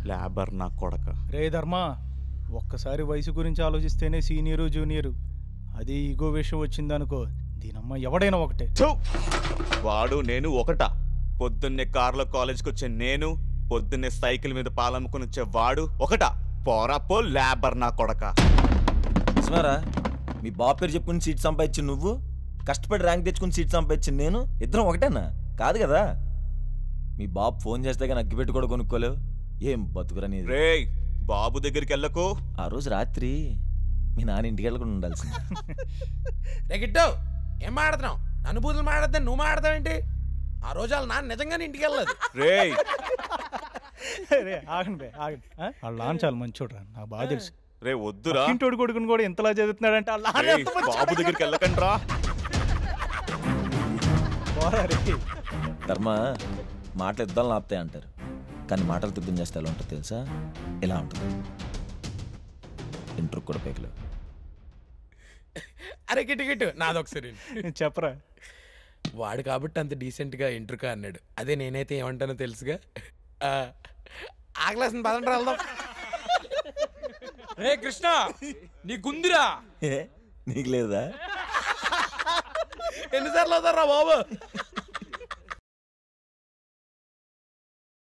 Labour నా కొడక. రే ధర్మ, ఒక్కసారి వయసు గురించి ఆలోచిస్తేనే సీనియరు జూనియరు, అది ఈగో విషయం వచ్చిందనుకో దీనమ్మ ఎవడైనా ఒకటే. వాడు నేను ఒకటా? పొద్దున్నే కారులో కాలేజ్కి వచ్చే నేను, పొద్దున్నే సైకిల్ మీద పాలమ్ముకుని వచ్చే వాడు ఒకటా? పోరాపో లేబర్ నా కొడక. నిజమేరా? మీ బాబు పేరు చెప్పుకుని సీట్ సంపాదించి నువ్వు, కష్టపడి ర్యాంక్ తెచ్చుకుని సీట్ సంపాదించి నేను, ఇద్దరం ఒకటేనా? కాదు కదా. మీ బాబు ఫోన్ చేస్తే కానీ అగ్గిపెట్టి కూడా కొనుక్కోలేవు. ఏం బతుకురని రే బాబు దగ్గరికి వెళ్ళకు. ఆ రోజు రాత్రి మీ నాన్న ఇంటికి వెళ్ళకుండా ఉండాల్సింది. గిట్టు ఏం మాట్లాడుతున్నావు? నన్ను బూతులు మాట్లాడద్దని నువ్వు మాట్లాడతావేంటి? ఆ రోజు వాళ్ళ నాన్న నిజంగానే ఇంటికి వెళ్ళదు. రే ఆగండి వాళ్ళ నాన్న చాలా మంచోడ్రా, నాకు బాగా తెలుసు. రే వద్దురా, ఇంటోడు కొడుకుని కూడా ఇంతలా చదువుతున్నాడంటే బాబు దగ్గరికి వెళ్ళకండి రా. ధర్మ, మాటలు యుద్ధాలను ఆపుతాయి అంటారు, కానీ మాటలు యుద్ధం చేస్తే ఎలా ఉంటుంది తెలుసా? ఎలా ఉంటుంది? ఇంటర్ కూడా పేకలు. అరే గిట్టు నాదొకసారి చెప్పరా. వాడు కాబట్టి అంత డీసెంట్గా ఇంటర్కా అన్నాడు. అదే నేనైతే ఏమంటానో తెలుసుగా. ఆగలేసిన పదండి వెళ్దాం. రే కృష్ణ, నీకుందిరా? నీకు లేదా? ఎన్నిసార్లు అవుతారా బాబు?